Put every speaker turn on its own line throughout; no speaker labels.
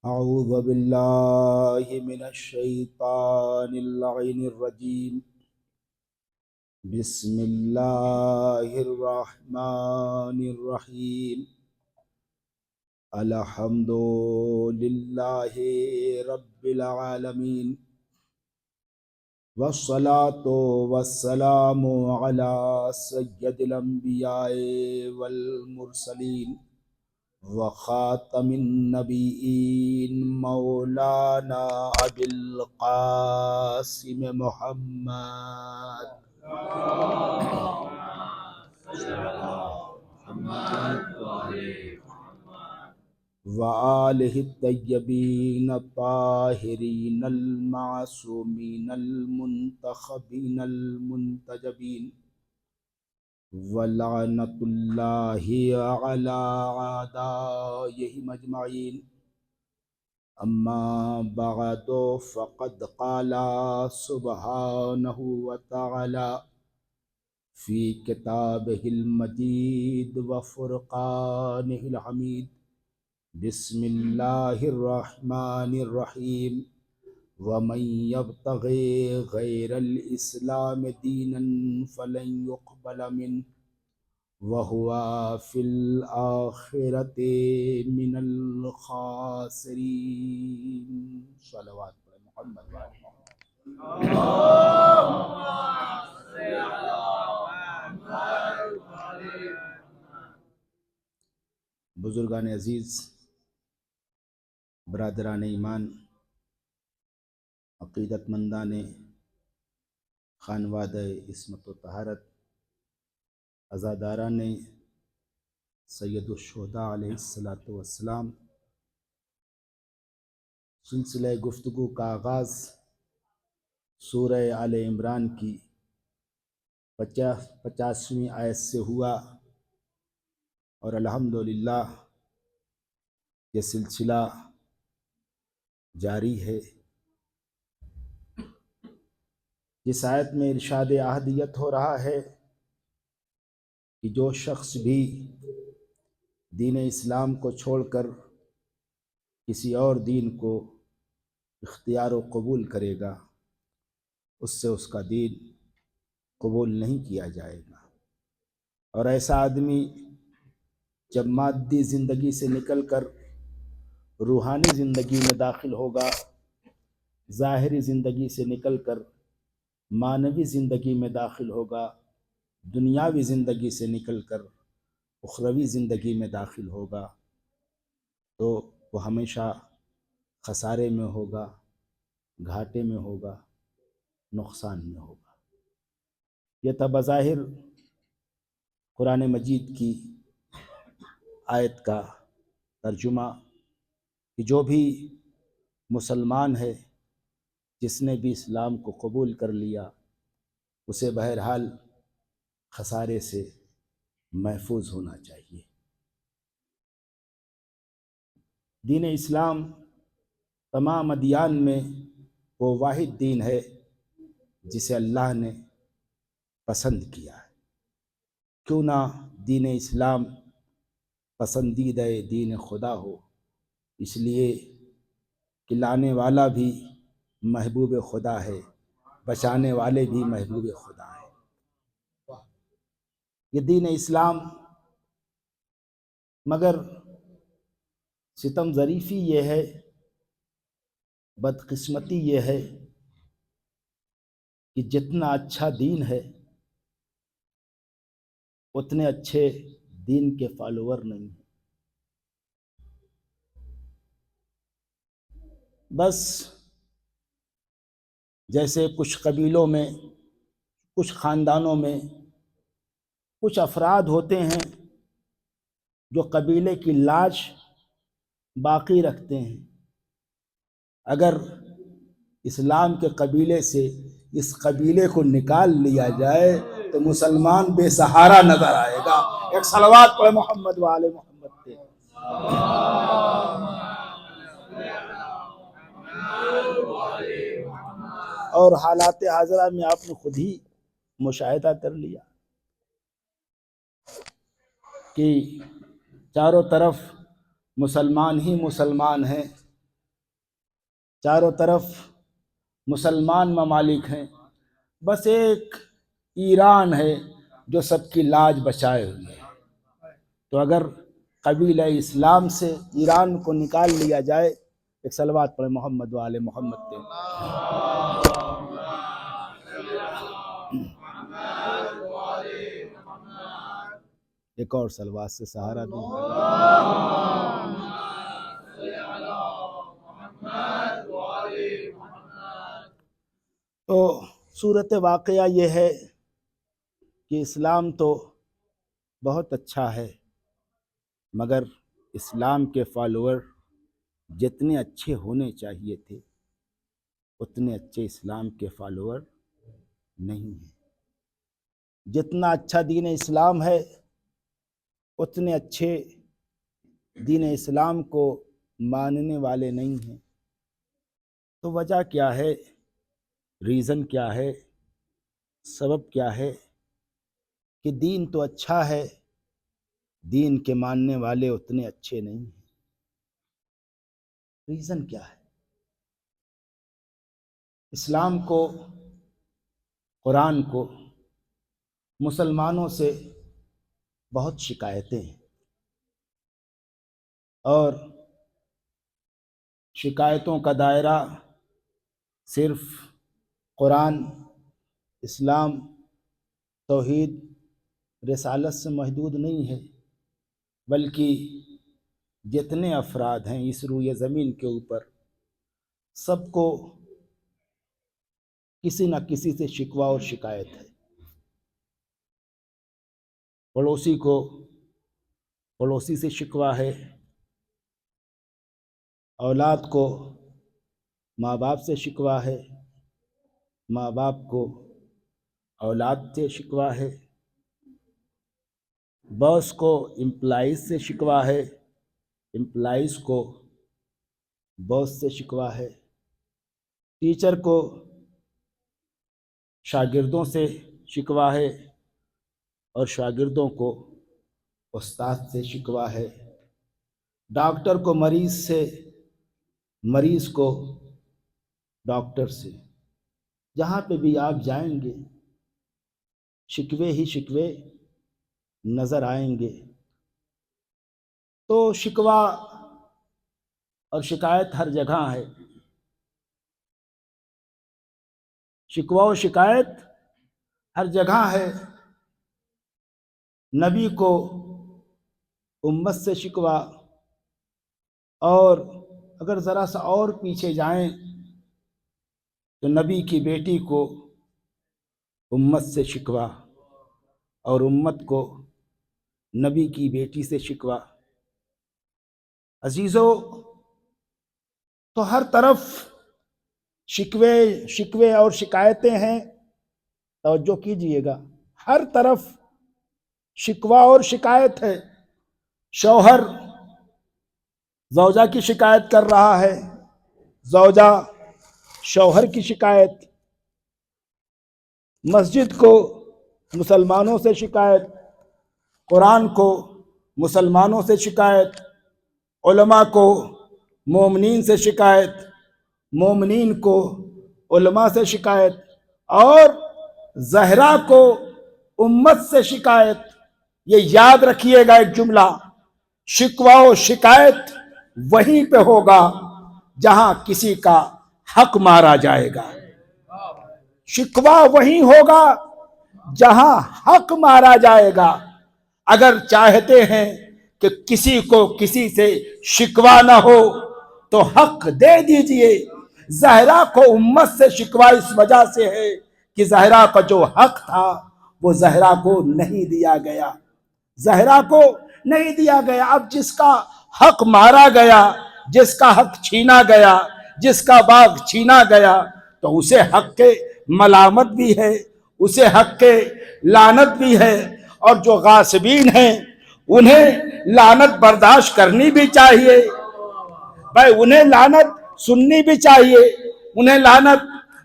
اعوذ باللہ من الشیطان اللعین الرجیم بسم اللہ الرحمن الرحیم الحمد للہ رب العالمین والصلاة والسلام علی سید الانبیاء والمرسلین وخاتم النبیین مولانا ابی القاسم محمد وآلہ الطیبین الطاہرین المعصومین المنتخبین المنتجبین وَلَعْنَةُ اللَّهِ عَلَىٰ أَعْدَائِهِمْ أَجْمَعِينَ أَمَّا بَعْدُ فَقَدْ قَالَ سُبْحَانَهُ وَتَعَالَىٰ فِي كِتَابِهِ الْمَجِيدِ وَفُرْقَانِهِ الْحَمِيدِ بسم اللَّهِ الرَّحْمَٰنِ الرَّحِيمِ وَمَن يَبْتَغِ غَيْرَ الْإِسْلَامِ دِينًا فَلَن يُقْبَلَ مِنْهُ وَهُوَ فِي الْآخِرَةِ مِنَ الْخَاسِرِينَ صلوات پر محمد بزرگان عزیز، برادران ایمان، عقیدت مندان خانوادہ عصمت و طہارت، عزاداران سید الشہداء علیہ السلام، سلسلہ گفتگو کا آغاز سورہ آل عمران کی 50ویں آیت سے ہوا، اور الحمدللہ یہ سلسلہ جاری ہے۔ جس آیت میں ارشاد احدیت ہو رہا ہے کہ جو شخص بھی دین اسلام کو چھوڑ کر کسی اور دین کو اختیار و قبول کرے گا، اس سے اس کا دین قبول نہیں کیا جائے گا، اور ایسا آدمی جب مادی زندگی سے نکل کر روحانی زندگی میں داخل ہوگا، ظاہری زندگی سے نکل کر معنوی زندگی میں داخل ہوگا، دنیاوی زندگی سے نکل کر اخروی زندگی میں داخل ہوگا، تو وہ ہمیشہ خسارے میں ہوگا، گھاٹے میں ہوگا، نقصان میں ہوگا۔ یہ تھا بظاہر قرآن مجید کی آیت کا ترجمہ کہ جو بھی مسلمان ہے، جس نے بھی اسلام کو قبول کر لیا، اسے بہرحال خسارے سے محفوظ ہونا چاہیے۔ دین اسلام تمام ادیان میں وہ واحد دین ہے جسے اللہ نے پسند کیا ہے۔ کیوں نہ دین اسلام پسندیدہ دین خدا ہو، اس لیے کہ لانے والا بھی محبوب خدا ہے، بچانے والے بھی محبوب خدا ہے۔ یہ دین اسلام، مگر ستم ظریفی یہ ہے، بدقسمتی یہ ہے کہ جتنا اچھا دین ہے اتنے اچھے دین کے فالوور نہیں ہیں۔ بس جیسے کچھ قبیلوں میں، کچھ خاندانوں میں کچھ افراد ہوتے ہیں جو قبیلے کی لاج باقی رکھتے ہیں، اگر اسلام کے قبیلے سے اس قبیلے کو نکال لیا جائے تو مسلمان بے سہارا نظر آئے گا۔ ایک صلوات پڑھ محمد وآل محمد پہ۔ اور حالات حاضرہ میں آپ نے خود ہی مشاہدہ کر لیا کہ چاروں طرف مسلمان ہی مسلمان ہیں، چاروں طرف مسلمان ممالک ہیں، بس ایک ایران ہے جو سب کی لاج بچائے ہوئے ہے۔ تو اگر قبیلہ اسلام سے ایران کو نکال لیا جائے، ایک صلوات پڑھے محمد وآل محمد پہ۔ ایک اور صلوات سے سہارا دوں۔ تو صورت واقعہ یہ ہے کہ اسلام تو بہت اچھا ہے، مگر اسلام کے فالوور جتنے اچھے ہونے چاہیے تھے اتنے اچھے اسلام کے فالوور نہیں ہیں۔ جتنا اچھا دین اسلام ہے اتنے اچھے دین اسلام کو ماننے والے نہیں ہیں۔ تو وجہ کیا ہے؟ ریزن کیا ہے؟ سبب کیا ہے کہ دین تو اچھا ہے، دین کے ماننے والے اتنے اچھے نہیں ہیں؟ ریزن کیا ہے؟ اسلام کو، قرآن کو مسلمانوں سے بہت شکایتیں ہیں، اور شکایتوں کا دائرہ صرف قرآن، اسلام، توحید، رسالت سے محدود نہیں ہے، بلکہ جتنے افراد ہیں اس روئے زمین کے اوپر سب کو کسی نہ کسی سے شکوہ اور شکایت ہے۔ پڑوسی کو پڑوسی سے شکوہ ہے، اولاد کو ماں باپ سے شکوہ ہے، ماں باپ کو اولاد سے شکوہ ہے، باس کو امپلائیز سے شکوہ ہے، امپلائیز کو باس سے شکوہ ہے، ٹیچر کو شاگردوں سے شکوہ ہے، اور شاگردوں کو استاد سے شکوہ ہے، ڈاکٹر کو مریض سے، مریض کو ڈاکٹر سے۔ جہاں پہ بھی آپ جائیں گے شکوے ہی شکوے نظر آئیں گے۔ تو شکوہ اور شکایت ہر جگہ ہے، شکوہ و شکایت ہر جگہ ہے۔ نبی کو امت سے شکوہ، اور اگر ذرا سا اور پیچھے جائیں تو نبی کی بیٹی کو امت سے شکوہ، اور امت کو نبی کی بیٹی سے شکوہ۔ عزیزو، تو ہر طرف شکوے اور شکایتیں ہیں۔ توجہ کیجئے گا، ہر طرف شکوہ اور شکایت ہے۔ شوہر زوجہ کی شکایت کر رہا ہے، زوجہ شوہر کی شکایت، مسجد کو مسلمانوں سے شکایت، قرآن کو مسلمانوں سے شکایت، علماء کو مومنین سے شکایت، مومنین کو علماء سے شکایت، اور زہرا کو امت سے شکایت۔ یہ یاد رکھیے گا ایک جملہ، شکوہ و شکایت وہیں پہ ہوگا جہاں کسی کا حق مارا جائے گا۔ شکوہ وہیں ہوگا جہاں حق مارا جائے گا۔ اگر چاہتے ہیں کہ کسی کو کسی سے شکوہ نہ ہو تو حق دے دیجئے۔ زہرا کو امت سے شکوہ اس وجہ سے ہے کہ زہرا کا جو حق تھا وہ زہرا کو نہیں دیا گیا، زہرا کو نہیں دیا گیا۔ اب جس کا حق مارا گیا، جس کا حق چھینا گیا، جس کا باغ چھینا گیا، تو اسے حق کے ملامت بھی ہے، اسے حق کے لعنت بھی ہے، اور جو غاصبین ہیں انہیں لعنت برداشت کرنی بھی چاہیے، بھائی انہیں لعنت سننی بھی چاہیے، انہیں لعنت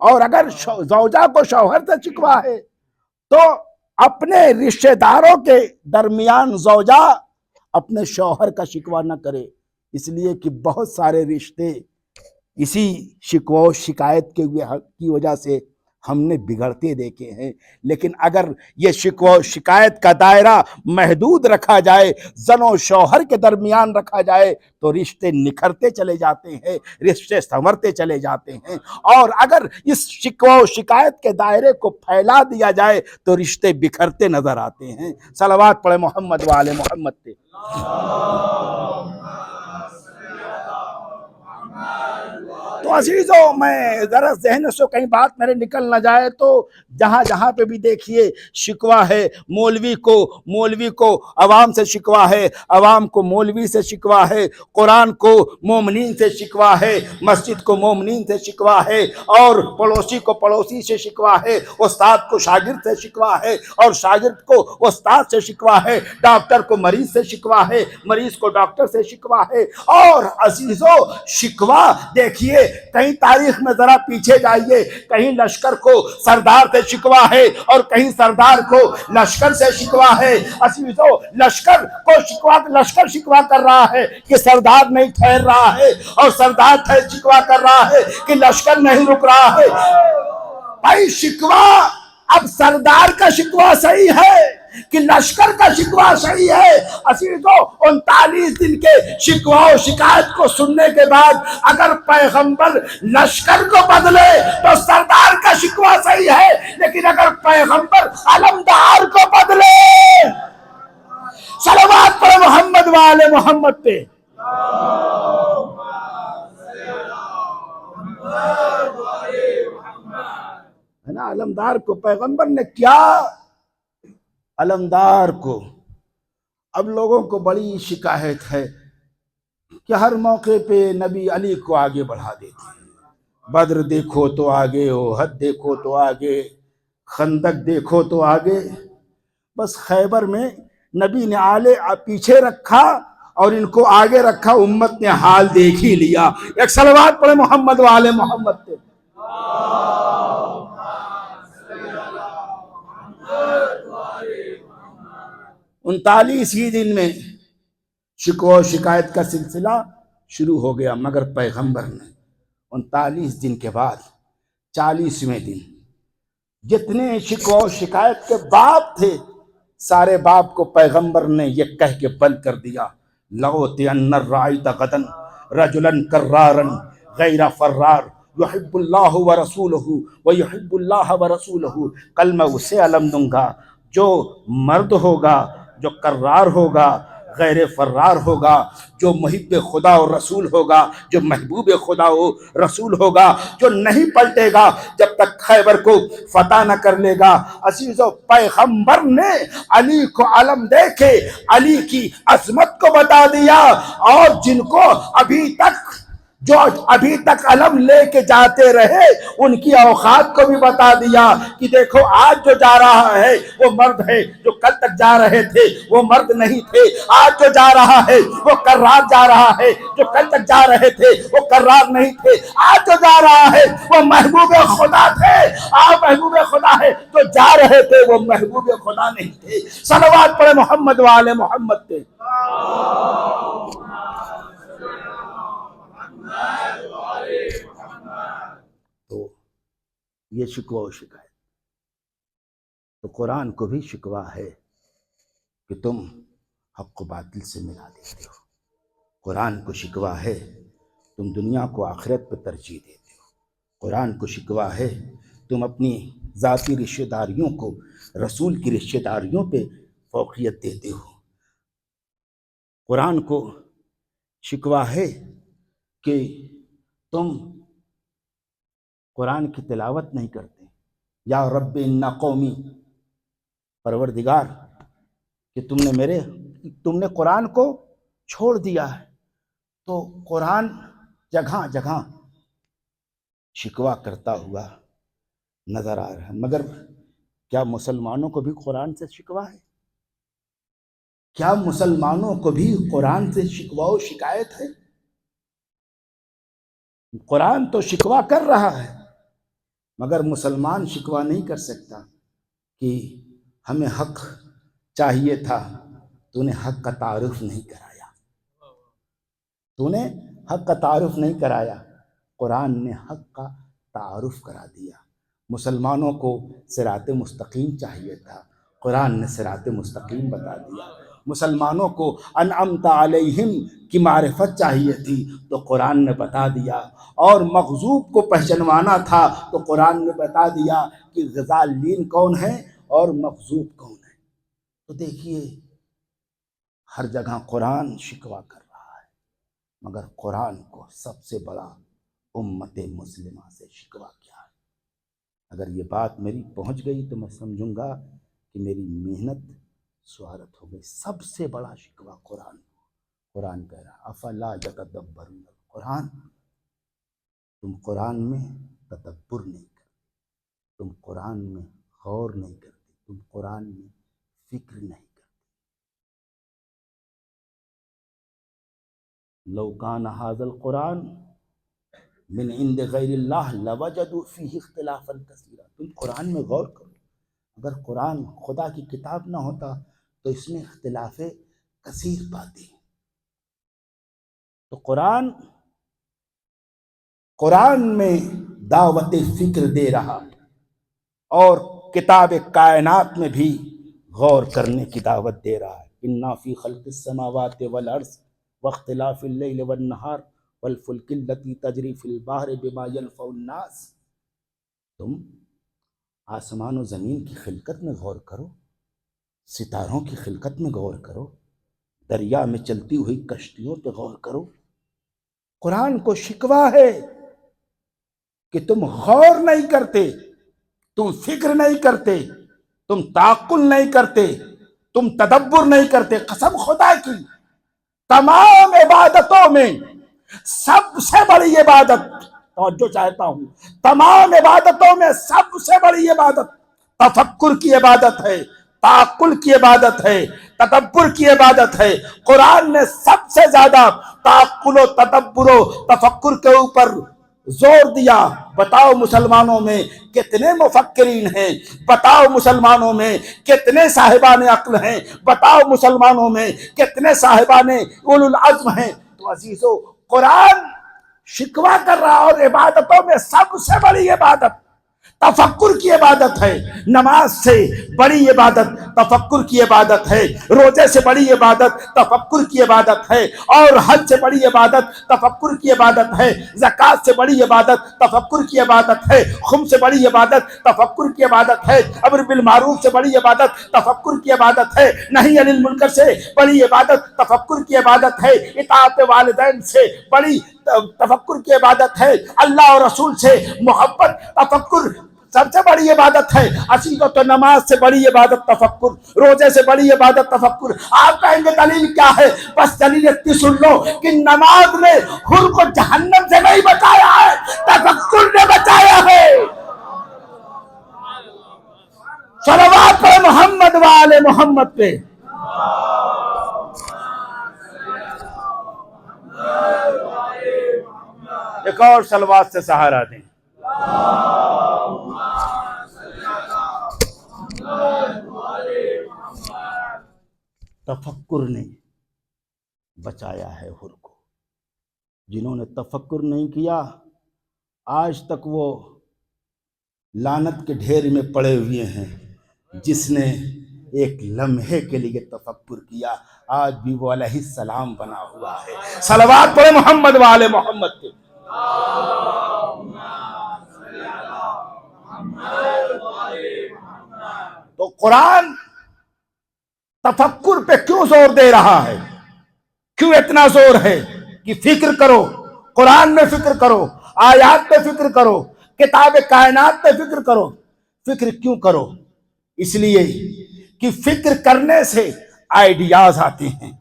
اور اگر زوجہ کو شوہر سے شکوہ ہے تو اپنے رشتہ داروں کے درمیان زوجہ اپنے شوہر کا شکوہ نہ کرے، اس لیے کہ بہت سارے رشتے اسی شکوہ و شکایت کی وجہ سے ہم نے بگڑتے دیکھے ہیں۔ لیکن اگر یہ شکوہ و شکایت کا دائرہ محدود رکھا جائے، زن و شوہر کے درمیان رکھا جائے، تو رشتے نکھرتے چلے جاتے ہیں، رشتے سنورتے چلے جاتے ہیں۔ اور اگر اس شکوہ و شکایت کے دائرے کو پھیلا دیا جائے تو رشتے بکھرتے نظر آتے ہیں۔ صلوات پڑھے محمد و آل محمد پہ۔ تو عزیزوں، میں ذرا ذہن سے کہیں بات میرے نکل نہ جائے تو جہاں جہاں پہ بھی دیکھیے شکوہ ہے، مولوی کو عوام سے شکوہ ہے، عوام کو مولوی سے شکوہ ہے، قرآن کو مومنین سے شکوہ ہے، مسجد کو مومنین سے شکوہ ہے، اور پڑوسی کو پڑوسی سے شکوہ ہے، استاد کو شاگرد سے شکوہ ہے، اور شاگرد کو استاد سے شکوہ ہے، ڈاکٹر کو مریض سے شکوہ ہے، مریض کو ڈاکٹر سے شکوہ ہے۔ اور عزیزوں، شکوہ دیکھیے، کہیں تاریخ میں ذرا پیچھے جائیے، کہیں لشکر کو سردار سے شکوہ ہے اور کہیں سردار کو لشکر سے شکوہ ہے۔ عزیزوں، لشکر شکوہ کر رہا ہے کہ سردار نہیں ٹھہر رہا ہے، اور سردار شکوہ کر رہا ہے کہ لشکر نہیں رک رہا ہے۔ بھائی شکوہ اب سردار کا شکوہ صحیح ہے کہ لشکر کا شکوہ صحیح ہے؟ عزیزوں، 39 دن کے شکوہ و شکایت کو سننے کے بعد اگر پیغمبر لشکر کو بدلے تو سردار کا شکوہ صحیح ہے، لیکن اگر پیغمبر علمدار کو بدلے، صلوات پر محمد و آل محمد پہ، ہے نا، علمدار کو پیغمبر نے کیا، علمدار کو۔ اب لوگوں کو بڑی شکایت ہے کہ ہر موقع پہ نبی علی کو آگے بڑھا دیتے ہیں، بدر دیکھو تو آگے، احد دیکھو تو آگے، خندق دیکھو تو آگے۔ بس خیبر میں نبی نے آلے پیچھے رکھا اور ان کو آگے رکھا، امت نے حال دیکھ ہی لیا۔ ایک صلوات پڑھے محمد و آل محمد پہ۔ 39 دن میں شکوہ و شکایت کا سلسلہ شروع ہو گیا، مگر پیغمبر نے 39 دن کے بعد 40ویں دن جتنے شکوہ و شکایت کے باب تھے، سارے باب کو پیغمبر نے یہ کہہ کے بند کر دیا: لَأُوتِيَنَّ الرَّائِتَ غَدًا رَجُلًا كَرَّارًا غَيْرَ فَرَّارٍ يُحِبُّ اللَّهُ وَرَسُولُهُ وَيُحِبُّ اللَّهَ وَرَسُولُهُ۔ کل میں اسے علم دوں گا جو مرد ہوگا، جو کرار ہوگا، غیر فرار ہوگا، جو محب خدا و رسول ہوگا، جو محبوب خدا و رسول ہوگا، جو نہیں پلٹے گا جب تک خیبر کو فتح نہ کر لے گا۔ عزیزو، پیغمبر نے علی کو علم دے کے علی کی عظمت کو بتا دیا، اور جن کو ابھی تک علم لے کے جاتے رہے ان کی اوقات کو بھی بتا دیا کہ دیکھو آج جو جا رہا ہے وہ مرد ہے، جو کل تک جا رہے تھے وہ مرد نہیں تھے۔ آج جو جا رہا ہے وہ کرار جا رہا ہے، جو کل تک جا رہے تھے وہ کرار نہیں تھے۔ آج جو جا رہا ہے وہ محبوب خدا تھے، آج محبوب خدا ہے، جو جا رہے تھے وہ محبوب خدا نہیں تھے۔ صلوات پڑھے محمد و آل محمد پہ۔ تو یہ شکوہ و شکایت، تو قرآن کو بھی شکوہ ہے کہ تم حق و باطل سے ملا دیتے ہو۔ قرآن کو شکوہ ہے تم دنیا کو آخرت پہ ترجیح دیتے ہو۔ قرآن کو شکوہ ہے تم اپنی ذاتی رشتہ داریوں کو رسول کی رشتہ داریوں پہ فوقیت دیتے ہو۔ قرآن کو شکوہ ہے کہ تم قرآن کی تلاوت نہیں کرتے۔ یا رب ان قومی، پروردگار کہ تم نے قرآن کو چھوڑ دیا ہے۔ تو قرآن جگہ جگہ شکوہ کرتا ہوا نظر آ رہا ہے، مگر کیا مسلمانوں کو بھی قرآن سے شکوہ ہے؟ کیا مسلمانوں کو بھی قرآن سے شکوہ و شکایت ہے؟ قرآن تو شکوہ کر رہا ہے مگر مسلمان شکوہ نہیں کر سکتا کہ ہمیں حق چاہیے تھا، تو نے حق کا تعارف نہیں کرایا، تو نے حق کا تعارف نہیں کرایا۔ قرآن نے حق کا تعارف کرا دیا۔ مسلمانوں کو صراط مستقیم چاہیے تھا، قرآن نے صراط مستقیم بتا دیا۔ مسلمانوں کو انعمت علیہم کی معرفت چاہیے تھی تو قرآن نے بتا دیا، اور مغضوب کو پہچنوانا تھا تو قرآن نے بتا دیا کہ غضالین کون ہیں اور مغضوب کون ہے۔ تو دیکھیے ہر جگہ قرآن شکوہ کر رہا ہے، مگر قرآن کو سب سے بڑا امت مسلمہ سے شکوہ کیا ہے۔ اگر یہ بات میری پہنچ گئی تو میں سمجھوں گا کہ میری محنت سوارت ہو گئی۔ سب سے بڑا شکوہ قرآن، قرآن کہہ رہا افلا یتدبرون القرآن، تم قرآن میں تدبر نہیں کرتے، تم قرآن میں غور نہیں کرتے، تم قرآن میں فکر نہیں کرتے۔ لو کان ھذا القرآن من عند غیر اللہ لوجدوا فیہ اختلافا کثیرا، تم قرآن میں غور کرو، اگر قرآن خدا کی کتاب نہ ہوتا تو اس میں اختلاف کثیر پاتے ہیں۔ تو قرآن میں دعوت فکر دے رہا، اور کتاب کائنات میں بھی غور کرنے کی دعوت دے رہا ہے۔ انا فی خلق السماوات والارض واختلاف اللیل والنہار والفلک التی تجری فی البحر بما ینفع الناس، تم آسمان و زمین کی خلقت میں غور کرو، ستاروں کی خلقت میں غور کرو، دریا میں چلتی ہوئی کشتیوں پہ غور کرو۔ قرآن کو شکوہ ہے کہ تم غور نہیں کرتے، تم فکر نہیں کرتے، تم تعقل نہیں کرتے، تم تدبر نہیں کرتے۔ قسم خدا کی، تمام عبادتوں میں سب سے بڑی عبادت، توجہ چاہتا ہوں، تمام عبادتوں میں سب سے بڑی عبادت تفکر کی عبادت ہے، تعقل کی عبادت ہے، تدبر کی عبادت ہے۔ قرآن نے سب سے زیادہ تعقل و تدبر و تفکر کے اوپر زور دیا۔ بتاؤ مسلمانوں میں کتنے مفکرین ہیں، بتاؤ مسلمانوں میں کتنے صاحبان عقل ہیں، بتاؤ مسلمانوں میں کتنے صاحبان اولو العزم ہیں۔ تو عزیزو، قرآن شکوہ کر رہا، اور عبادتوں میں سب سے بڑی عبادت تفکر کی عبادت ہے۔ نماز سے بڑی عبادت تفکر کی عبادت ہے، روزے سے بڑی عبادت تفکر کی عبادت ہے، اور حج سے بڑی عبادت تفکر کی عبادت ہے، زکوٰۃ سے بڑی عبادت تفکر کی عبادت ہے، خمس سے بڑی عبادت تفکر کی عبادت ہے، امر بالمعروف سے بڑی عبادت تفکر کی عبادت ہے، نہی عن المنکر سے بڑی عبادت تفکر کی عبادت ہے، اطاعت والدین سے بڑی تفکر کی عبادت ہے، اللہ اور رسول سے محبت تفکر سب سے بڑی عبادت ہے۔ عقیدت و نماز سے بڑی عبادت تفکر، روزے سے بڑی عبادت تفکر۔ آپ کہیں گے دلیل کیا ہے؟ بس دلیل اتنی سن لو کہ نماز نے حر کو جہنم سے نہیں بچایا ہے، تفکر نے بچایا ہے۔ صلوات پہ محمد وآل محمد پہ۔ ایک اور صلوات سے سہارا دیں۔ تفکر نے بچایا ہے حر کو۔ جنہوں نے تفکر نہیں کیا آج تک وہ لعنت کے ڈھیر میں پڑے ہوئے ہیں۔ جس نے ایک لمحے کے لیے تفکر کیا آج بھی وہ علیہ السلام بنا ہوا ہے۔ صلوات پڑھے محمد وآل محمد کے۔ تو قرآن تفکر پہ کیوں زور دے رہا ہے؟ کیوں اتنا زور ہے کہ فکر کرو، قرآن میں فکر کرو، آیات پہ فکر کرو، کتاب کائنات پہ فکر کرو۔ فکر کیوں کرو؟ اس لیے کہ فکر کرنے سے آئیڈیاز آتے ہیں۔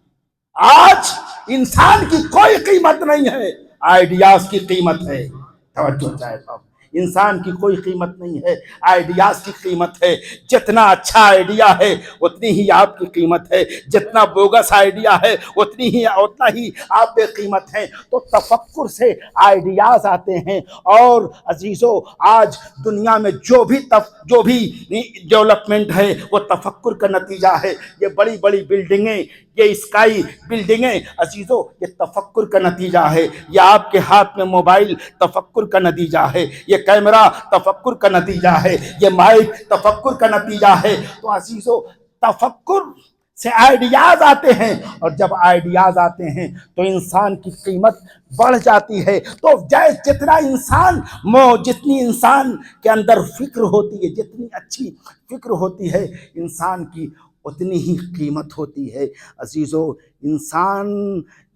آج انسان کی کوئی قیمت نہیں ہے، آئیڈیاز کی قیمت ہے۔ توجہ چاہتا ہوں، انسان کی کوئی قیمت نہیں ہے، آئیڈیاز کی قیمت ہے۔ جتنا اچھا آئیڈیا ہے اتنی ہی آپ کی قیمت ہے، جتنا بوگس آئیڈیا ہے اتنا ہی آپ بے قیمت ہیں۔ تو تفکر سے آئیڈیاز آتے ہیں۔ اور عزیزو، آج دنیا میں جو بھی ڈیولپمنٹ ہے وہ تفکر کا نتیجہ ہے۔ یہ بڑی بڑی بلڈنگیں، یہ اسکائی بلڈنگیں عزیزو، یہ تفکر کا نتیجہ ہے۔ یہ آپ کے ہاتھ میں موبائل تفکر کا نتیجہ ہے، یہ کیمرہ تفکر کا نتیجہ ہے، یہ مائک تفکر کا نتیجہ ہے۔ تو عزیزو، تفکر سے آئیڈیاز آتے ہیں، اور جب آئیڈیاز آتے ہیں تو انسان کی قیمت بڑھ جاتی ہے۔ تو جتنی انسان کے اندر فکر ہوتی ہے، جتنی اچھی فکر ہوتی ہے انسان کی، اتنی ہی قیمت ہوتی ہے۔ عزیزو، انسان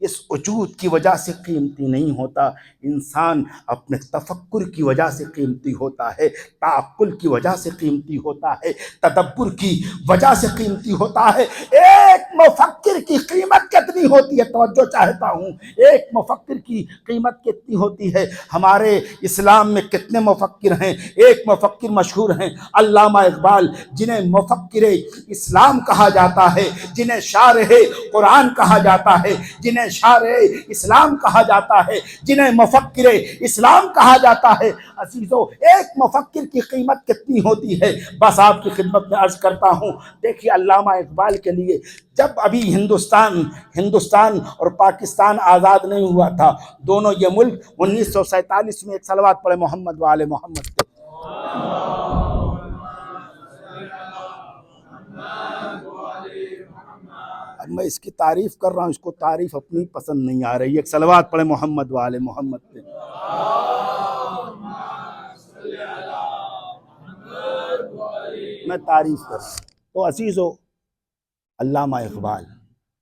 اس وجود کی وجہ سے قیمتی نہیں ہوتا، انسان اپنے تفکر کی وجہ سے قیمتی ہوتا ہے، تعقل کی وجہ سے قیمتی ہوتا ہے، تدبر کی وجہ سے قیمتی ہوتا ہے۔ ایک مفکر کی قیمت کتنی ہوتی ہے؟ توجہ چاہتا ہوں، ایک مفکر کی قیمت کتنی ہوتی ہے؟ ہمارے اسلام میں کتنے مفکر ہیں؟ ایک مفکر مشہور ہیں علامہ اقبال، جنہیں مفکر اسلام کہا جاتا ہے، جنہیں شارح قرآن کہا جاتا ہے، جنہیں شارح اسلام کہا جاتا ہے، جنہیں مفکر اسلام کہا جاتا ہے۔ عزیزو، ایک مفکر کی قیمت کتنی ہوتی ہے؟ بس آپ کی خدمت میں عرض کرتا ہوں۔ دیکھیے، علامہ اقبال کے لیے جب ابھی ہندوستان اور پاکستان آزاد نہیں ہوا تھا، دونوں یہ ملک 1947 میں، ایک صلوات پڑھے محمد وآل محمد پہ۔ میں اس کی تعریف کر رہا ہوں، اس کو تعریف اپنی پسند نہیں آ رہی ہے۔ ایک صلوات پڑھے محمد وآل محمد پہ۔ میں تعریف کر رہا ہوں۔ تو عزیزو، علامہ اقبال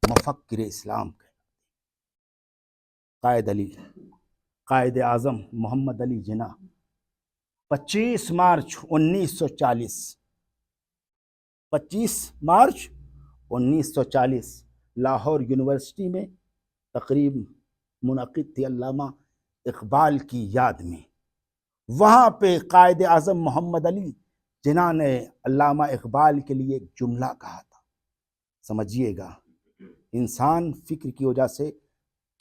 مفکر اسلام کے قائد اعظم محمد علی جناح 25 مارچ 1940 لاہور یونیورسٹی میں تقریب منعقد تھی علامہ اقبال کی یاد میں۔ وہاں پہ قائد اعظم محمد علی جناح نے علامہ اقبال کے لیے ایک جملہ کہا تھا، سمجھیے گا، انسان فکر کی وجہ سے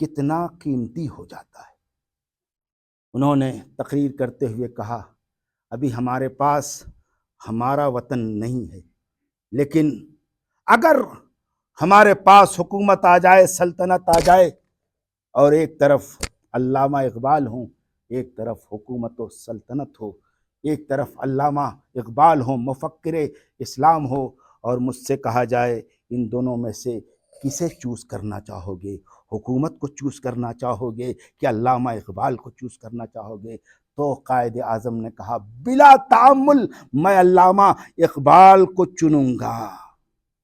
کتنا قیمتی ہو جاتا ہے۔ انہوں نے تقریر کرتے ہوئے کہا، ابھی ہمارے پاس ہمارا وطن نہیں ہے، لیکن اگر ہمارے پاس حکومت آ جائے، سلطنت آ جائے، اور ایک طرف علامہ اقبال ہوں، ایک طرف حکومت و سلطنت ہو، ایک طرف علامہ اقبال ہوں، مفکر اسلام ہو، اور مجھ سے کہا جائے ان دونوں میں سے کسے چوز کرنا چاہو گے؟ حکومت کو چوز کرنا چاہو گے کہ علامہ اقبال کو چوز کرنا چاہو گے؟ تو قائد اعظم نے کہا، بلا تعامل میں علامہ اقبال کو چنوں گا۔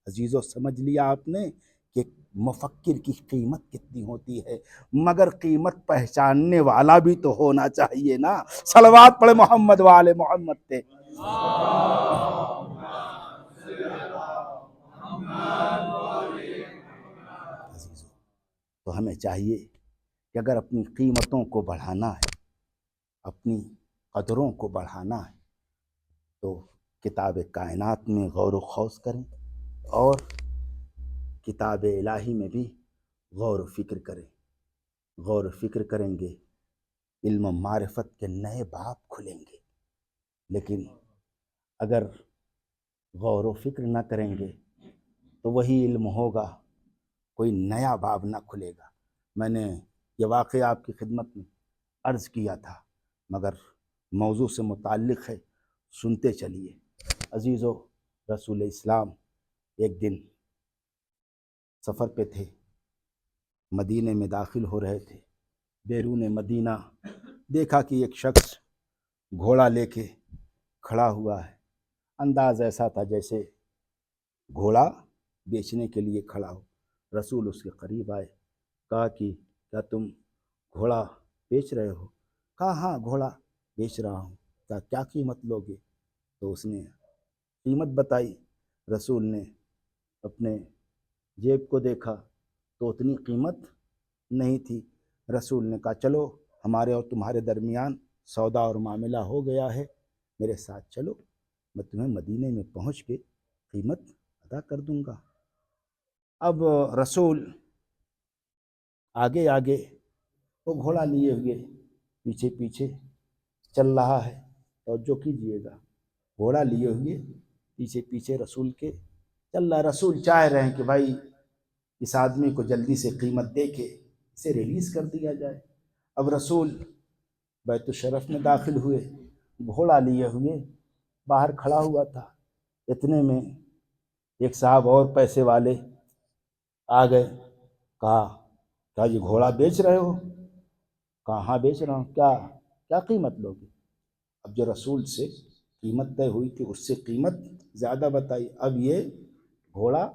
عزیزو، سمجھ لیا آپ نے کہ مفکر کی قیمت کتنی ہوتی ہے، مگر قیمت پہچاننے والا بھی تو ہونا چاہیے نا۔ صلوات پڑھے محمد وآل محمد پہ۔ تو ہمیں چاہیے کہ اگر اپنی قیمتوں کو بڑھانا ہے، اپنی قدروں کو بڑھانا ہے، تو کتاب کائنات میں غور و خوض کریں، اور کتاب الہی میں بھی غور و فکر کریں۔ غور و فکر کریں گے، علم و معرفت کے نئے باب کھلیں گے۔ لیکن اگر غور و فکر نہ کریں گے تو وہی علم ہوگا، کوئی نیا باب نہ کھلے گا۔ میں نے یہ واقعہ آپ کی خدمت میں عرض کیا تھا، مگر موضوع سے متعلق ہے، سنتے چلیے۔ عزیزو، رسول اسلام ایک دن سفر پہ تھے، مدینے میں داخل ہو رہے تھے۔ بیرون مدینہ دیکھا کہ ایک شخص گھوڑا لے کے کھڑا ہوا ہے۔ انداز ایسا تھا جیسے گھوڑا بیچنے کے لیے کھڑا ہو۔ رسول اس کے قریب آئے، کہا کہ کیا تم گھوڑا بیچ رہے ہو؟ کہا ہاں، گھوڑا بیچ رہا ہوں۔ کیا قیمت لوگے؟ تو اس نے قیمت بتائی۔ رسول نے اپنے جیب کو دیکھا تو اتنی قیمت نہیں تھی۔ رسول نے کہا چلو ہمارے اور تمہارے درمیان سودا اور معاملہ ہو گیا ہے، میرے ساتھ چلو، میں تمہیں مدینے میں پہنچ کے قیمت ادا کر دوں گا۔ اب رسول آگے آگے وہ گھوڑا لیے ہوئے پیچھے پیچھے چل رہا ہے، توجہ کیجئے گا، گھوڑا لیے ہوئے پیچھے پیچھے رسول کے چل رہا۔ رسول چاہ رہے ہیں کہ بھائی اس آدمی کو جلدی سے قیمت دے کے اسے ریلیز کر دیا جائے۔ اب رسول بیت الشرف میں داخل ہوئے، گھوڑا لیے ہوئے باہر کھڑا ہوا تھا، اتنے میں ایک صاحب اور پیسے والے آ گئے، کہا کیا یہ گھوڑا بیچ رہے ہو؟ کہا ہاں بیچ رہا ہوں، کیا قیمت لوگے؟ اب جو رسول سے قیمت طے ہوئی تھی اس سے قیمت زیادہ بتائی۔ اب یہ گھوڑا،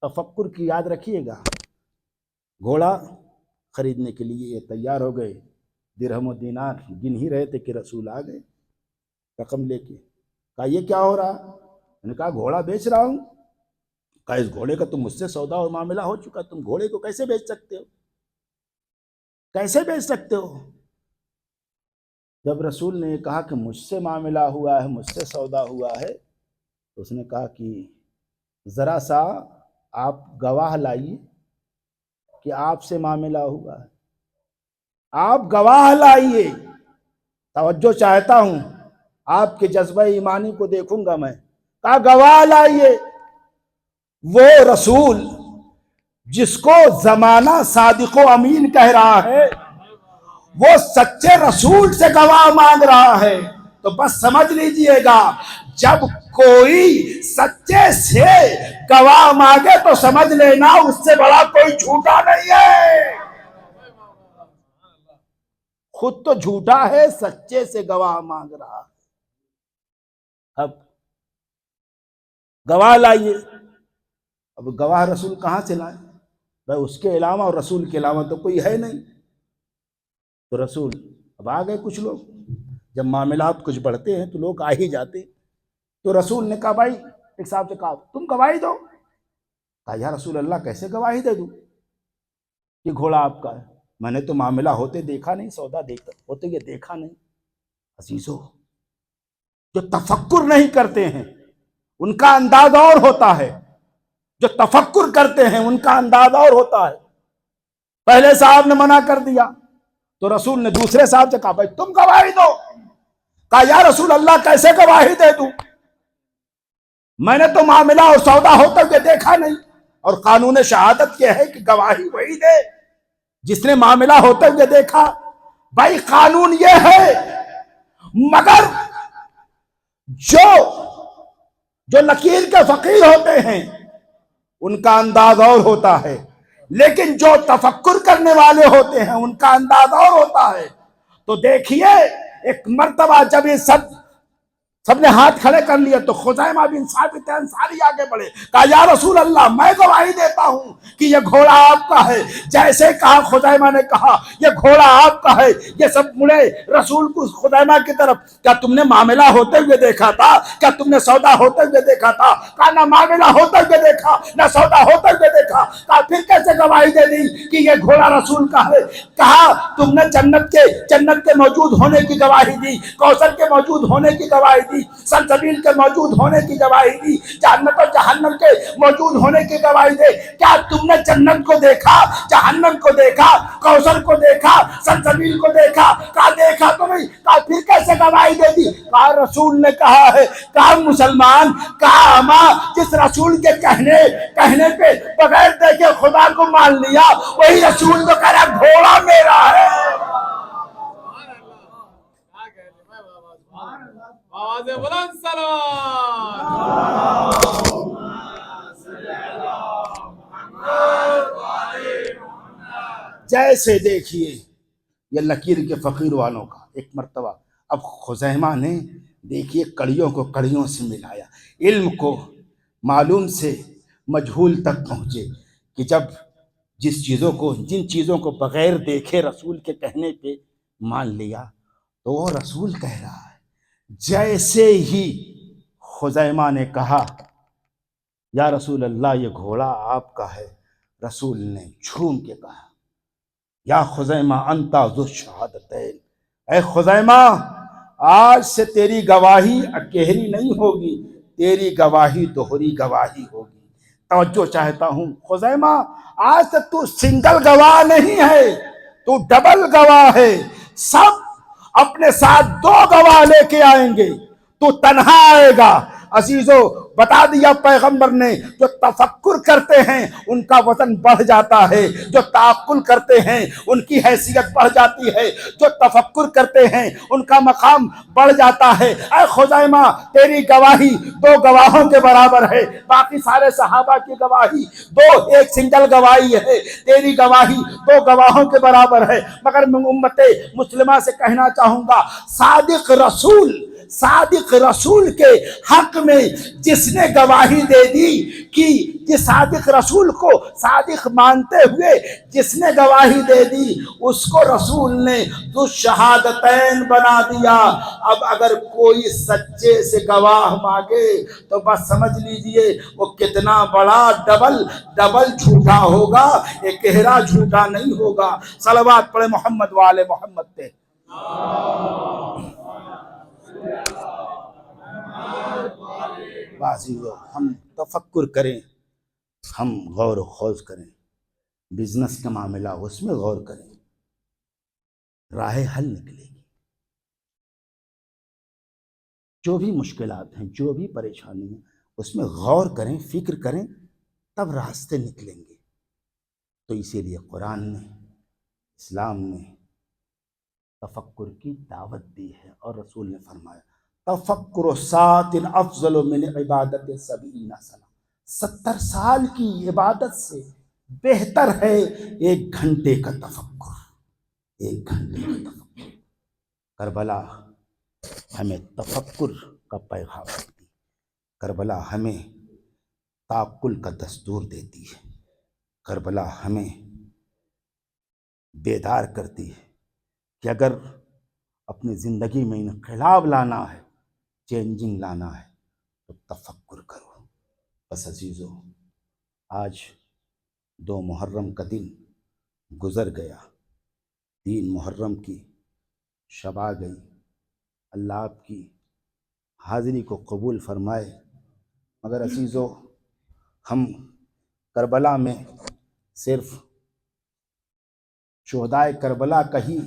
تفکر کی یاد رکھیے گا، گھوڑا خریدنے کے لیے یہ تیار ہو گئے، درہم و دینار گن ہی رہے تھے کہ رسول آ گئے رقم لے کے۔ کہا یہ کیا ہو رہا؟ میں نے کہا گھوڑا بیچ رہا ہوں۔ کہا اس گھوڑے کا تم مجھ سے سودا اور معاملہ ہو چکا، تم گھوڑے کو کیسے بیچ سکتے ہو؟ کیسے بیچ سکتے ہو؟ جب رسول نے کہا کہ مجھ سے معاملہ ہوا ہے، مجھ سے سودا ہوا ہے، تو اس نے کہا کہ ذرا سا آپ گواہ لائیے کہ آپ سے معاملہ ہوا ہے، آپ گواہ لائیے، توجہ چاہتا ہوں، آپ کے جذبہ ایمانی کو دیکھوں گا میں۔ کہا گواہ لائیے۔ وہ رسول جس کو زمانہ صادق و امین کہہ رہا ہے، وہ سچے رسول سے گواہ مانگ رہا ہے، تو بس سمجھ لیجئے گا جب کوئی سچے سے گواہ مانگے تو سمجھ لینا اس سے بڑا کوئی جھوٹا نہیں ہے۔ خود تو جھوٹا ہے، سچے سے گواہ مانگ رہا ہے۔ اب گواہ لائیے۔ اب گواہ رسول کہاں سے لائیں؟ بھائی اس کے علاوہ اور رسول کے علاوہ تو کوئی ہے نہیں۔ تو رسول اب آ گئے کچھ لوگ، جب معاملات کچھ بڑھتے ہیں تو لوگ آ ہی جاتے۔ تو رسول نے کہا بھائی، ایک صاحب سے کہا تم گواہی دو۔ کہا یا رسول اللہ کیسے گواہی دے دوں؟ یہ گھوڑا آپ کا ہے، میں نے تو معاملہ ہوتے دیکھا نہیں، سودا ہوتے یہ دیکھا نہیں۔ عزیزو، جو تفکر نہیں کرتے ہیں ان کا انداز اور ہوتا ہے، جو تفکر کرتے ہیں ان کا انداز اور ہوتا ہے۔ پہلے صاحب نے منع کر دیا تو رسول نے دوسرے صاحب سے کہا بھائی تم گواہی دو۔ کہا یا رسول اللہ کیسے گواہی دے دوں؟ میں نے تو معاملہ اور سودا ہوتا ہوئے دیکھا نہیں، اور قانون شہادت یہ ہے کہ گواہی وہی دے جس نے معاملہ ہوتے ہوئے دیکھا۔ بھائی قانون یہ ہے، مگر جو لکیر کے فقیر ہوتے ہیں ان کا انداز اور ہوتا ہے، لیکن جو تفکر کرنے والے ہوتے ہیں ان کا انداز اور ہوتا ہے۔ تو دیکھیے ایک مرتبہ جب یہ سب نے ہاتھ کھڑے کر لیا تو خزیمہ بن ثابت انصاری آگے بڑھے، کہا یا رسول اللہ میں گواہی دیتا ہوں کہ یہ گھوڑا آپ کا ہے۔ جیسے کہا خزیمہ نے کہا یہ گھوڑا آپ کا ہے، یہ سب مڑے رسول کو خزیمہ کی طرف، کیا تم نے معاملہ ہوتے ہوئے دیکھا تھا؟ کیا تم نے سودا ہوتے ہوئے دیکھا تھا؟ کہا نہ معاملہ ہوتے ہوئے دیکھا نہ سودا ہوتے ہوئے دیکھا۔ کہا پھر کیسے گواہی دے دی کہ یہ گھوڑا رسول کا ہے؟ کہا تم نے جنت کے موجود ہونے کی گواہی دی، کوثر کے موجود ہونے کی گواہی دی، سلسبیل کے موجود ہونے کی گواہی دی، جنت اور جہنم کے موجود ہونے کی گواہی دے۔ کیا تم نے جنت کو دیکھا، جہنم کو دیکھا، کوثر کو دیکھا، سلسبیل کو دیکھا؟ کہا دیکھا تو نہیں۔ کہا پھر کیسے گواہی دے دی؟ کہا رسول نے کہا ہے۔ کہا مسلمان، کہا ماں جس رسول کے کہنے پہ بغیر دیکھے خدا کو مان لیا، وہی رسول تو کہہ رہا گھوڑا میرا ہے۔ آواز بلند سلام۔ جیسے دیکھیے یہ لکیر کے فقیر والوں کا ایک مرتبہ، اب خزیمہ نے دیکھیے کڑیوں کو کڑیوں سے ملایا، علم کو معلوم سے مجہول تک پہنچے کہ جب جن چیزوں کو بغیر دیکھے رسول کے کہنے پہ مان لیا تو وہ رسول کہہ رہا ہے۔ جیسے ہی خزیمہ نے کہا یا رسول اللہ یہ گھوڑا آپ کا ہے، رسول نے جھوم کے کہا یا خزیمہ انت ذو الشہادتین، اے خزیمہ آج سے تیری گواہی اکیلی نہیں ہوگی، تیری گواہی دوہری گواہی ہوگی۔ توجہ چاہتا ہوں خزیمہ، آج سے تو سنگل گواہ نہیں ہے، تو ڈبل گواہ ہے۔ سب اپنے ساتھ دو گواہ لے کے آئیں گے، تو تنہا آئے گا۔ عزیزو بتا دیا پیغمبر نے، جو تفکر کرتے ہیں ان کا وزن بڑھ جاتا ہے، جو تعقل کرتے ہیں ان کی حیثیت بڑھ جاتی ہے، جو تفکر کرتے ہیں ان کا مقام بڑھ جاتا ہے۔ اے خزیمہ تیری گواہی دو گواہوں کے برابر ہے، باقی سارے صحابہ کی گواہی دو، ایک سنگل گواہی ہے، تیری گواہی دو گواہوں کے برابر ہے۔ مگر میں امت مسلمہ سے کہنا چاہوں گا، صادق رسول کے حق میں جس نے گواہی دے دی کہ جس صادق رسول کو صادق مانتے ہوئے جس نے گواہی دے دی، اس کو رسول نے تو شہادتین بنا دیا۔ اب اگر کوئی سچے سے گواہ مانگے تو بس سمجھ لیجئے وہ کتنا بڑا ڈبل جھوٹا ہوگا، ایک گہرا جھوٹا نہیں ہوگا۔ صلوات پڑھے محمد والے محمد پہ۔ عزیزو ہم تفکر کریں، ہم غور و خوض کریں، بزنس کا معاملہ اس میں غور کریں، راہ حل نکلے گی۔ جو بھی مشکلات ہیں، جو بھی پریشانی ہیں، اس میں غور کریں، فکر کریں، تب راستے نکلیں گے۔ تو اسی لیے قرآن نے، اسلام نے تفکر کی دعوت دی ہے، اور رسول نے فرمایا تفکر سات افضل من عبادت 70 سنہ، 70 سال کی عبادت سے بہتر ہے 1 گھنٹے کا تفکر، 1 گھنٹے کا تفکر۔ کربلا ہمیں تفکر کا پیغام دیتی، کربلا ہمیں تعقل کا دستور دیتی ہے، کربلا ہمیں بیدار کرتی ہے کہ اگر اپنی زندگی میں انقلاب لانا ہے، چینجنگ لانا ہے، تو تفکر کرو۔ بس عزیزو آج 2 محرم کا دن گزر گیا، 3 محرم کی شب آ گئی۔ اللہ آپ کی حاضری کو قبول فرمائے۔ مگر عزیزو ہم کربلا میں صرف شہدائے کربلا کا ہی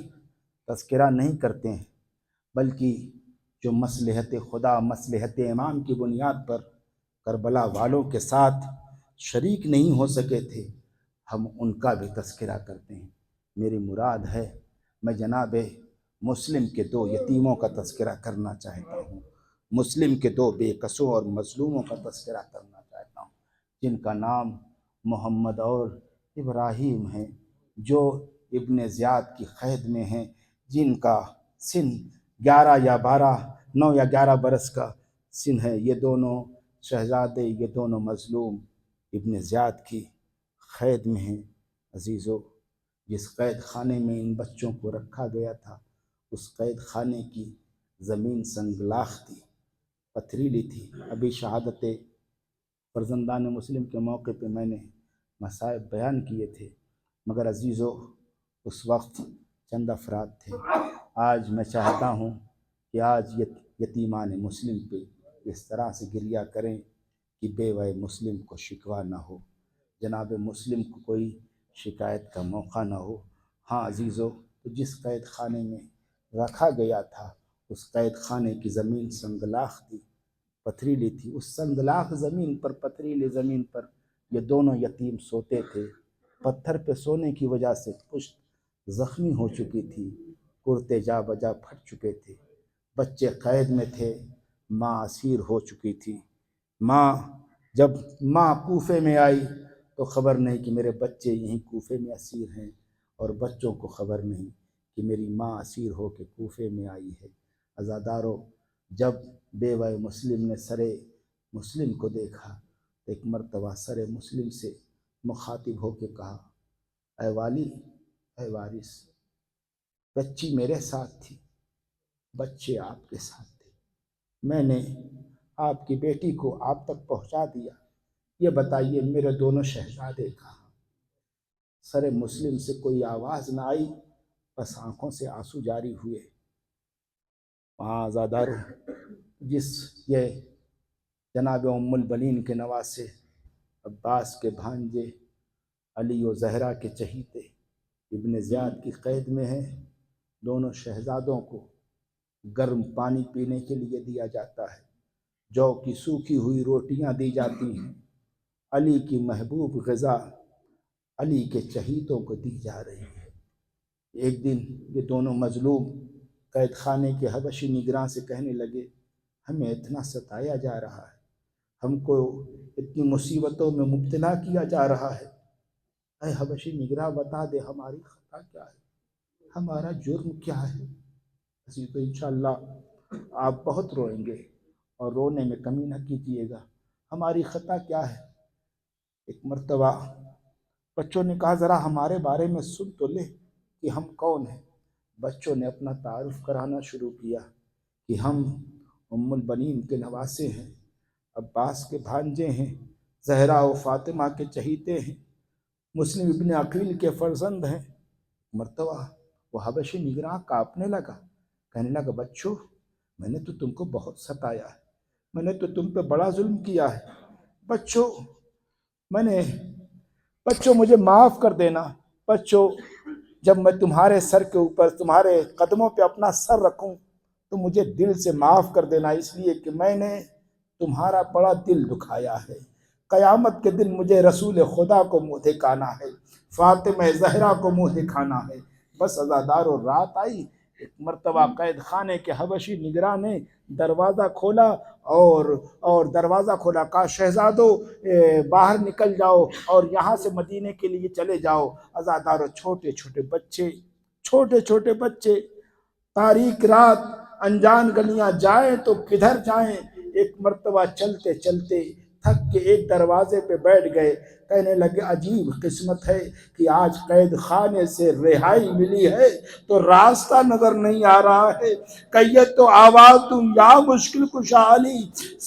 تذکرہ نہیں کرتے ہیں، بلکہ جو مصلحت خدا، مصلحت امام کی بنیاد پر کربلا والوں کے ساتھ شریک نہیں ہو سکے تھے، ہم ان کا بھی تذکرہ کرتے ہیں۔ میری مراد ہے، میں جناب مسلم کے 2 یتیموں کا تذکرہ کرنا چاہتا ہوں، مسلم کے 2 بے قصوں اور مظلوموں کا تذکرہ کرنا چاہتا ہوں، جن کا نام محمد اور ابراہیم ہے، جو ابن زیاد کی قید میں ہیں، جن کا سن 11 یا 12، 9 یا 11 برس کا سن ہے۔ یہ دونوں شہزادے، یہ دونوں مظلوم ابن زیاد کی قید میں ہیں۔ عزیزو جس قید خانے میں ان بچوں کو رکھا گیا تھا، اس قید خانے کی زمین سنگلاخ تھی، پتھریلی تھی۔ ابھی شہادت فرزندان مسلم کے موقع پہ میں نے مصائب بیان کیے تھے، مگر عزیزو اس وقت چند افراد تھے۔ آج میں چاہتا ہوں کہ آج یتیمان مسلم پہ اس طرح سے گریہ کریں کہ بیوہ مسلم کو شکوہ نہ ہو، جناب مسلم کو کوئی شکایت کا موقع نہ ہو۔ ہاں عزیزو، جس قید خانے میں رکھا گیا تھا، اس قید خانے کی زمین سنگلاخ تھی، پتھریلی تھی۔ اس سنگلاخ زمین پر، پتھریلی زمین پر یہ دونوں یتیم سوتے تھے۔ پتھر پہ سونے کی وجہ سے پشت زخمی ہو چکی تھی، کرتے جا بجا پھٹ چکے تھے، بچے قید میں تھے، ماں اسیر ہو چکی تھی۔ جب ماں کوفے میں آئی تو خبر نہیں کہ میرے بچے یہیں کوفے میں اسیر ہیں، اور بچوں کو خبر نہیں کہ میری ماں اسیر ہو کے کوفے میں آئی ہے۔ عزادارو، جب بیوہ مسلم نے سر مسلم کو دیکھا تو ایک مرتبہ سر مسلم سے مخاطب ہو کے کہا، اے والی، اے وارث، بچی میرے ساتھ تھی، بچے آپ کے ساتھ تھے، میں نے آپ کی بیٹی کو آپ تک پہنچا دیا، یہ بتائیے میرے دونوں شہزادے کہاں؟ سر مسلم سے کوئی آواز نہ آئی، بس آنکھوں سے آنسو جاری ہوئے۔ وہاں آزاداروں جس یہ جناب ام البنین کے نواسے عباس کے بھانجے علی و زہرا کے چہیتے ابن زیاد کی قید میں ہیں، دونوں شہزادوں کو گرم پانی پینے کے لیے دیا جاتا ہے، جو کی سوکھی ہوئی روٹیاں دی جاتی ہیں، علی کی محبوب غذا علی کے چہیتوں کو دی جا رہی ہے۔ ایک دن یہ دونوں مظلوم قید خانے کے حبشی نگراں سے کہنے لگے، ہمیں اتنا ستایا جا رہا ہے، ہم کو اتنی مصیبتوں میں مبتلا کیا جا رہا ہے، اے حبشی نگراں بتا دے ہماری خطا کیا ہے، ہمارا جرم کیا ہے؟ اسی تو انشاءاللہ آپ بہت روئیں گے اور رونے میں کمی نہ کیجیے گا، ہماری خطا کیا ہے؟ ایک مرتبہ بچوں نے کہا ذرا ہمارے بارے میں سن تو لے کہ ہم کون ہیں۔ بچوں نے اپنا تعارف کرانا شروع کیا کہ ہم ام البنین کے نواسے ہیں، عباس کے بھانجے ہیں، زہرا و فاطمہ کے چہیتے ہیں، مسلم ابن عقیل کے فرزند ہیں۔ مرتبہ وہ حبشی نگراں کانپنے لگا، کہنے لگا بچوں میں نے تو تم کو بہت ستایا ہے، میں نے تو تم پہ بڑا ظلم کیا ہے، بچوں مجھے معاف کر دینا، بچوں جب میں تمہارے سر کے اوپر تمہارے قدموں پہ اپنا سر رکھوں تو مجھے دل سے معاف کر دینا، اس لیے کہ میں نے تمہارا بڑا دل دکھایا ہے، قیامت کے دن مجھے رسول خدا کو منہ دکھانا ہے، فاطمہ زہرا کو منہ دکھانا ہے۔ بس عزادارو رات آئی، ایک مرتبہ قید خانے کے حبشی نگراں نے دروازہ کھولا اور دروازہ کھولا، کہا شہزادو باہر نکل جاؤ اور یہاں سے مدینے کے لیے چلے جاؤ۔ عزادارو چھوٹے چھوٹے بچے تاریک رات انجان گلیاں جائیں تو کدھر جائیں، ایک مرتبہ چلتے چلتے تھک کے ایک دروازے پہ بیٹھ گئے، کہنے لگے عجیب قسمت ہے کہ آج قید خانے سے رہائی ملی ہے تو راستہ نظر نہیں آ رہا ہے، کہیے تو آواز دوں یا مشکل کشا علی،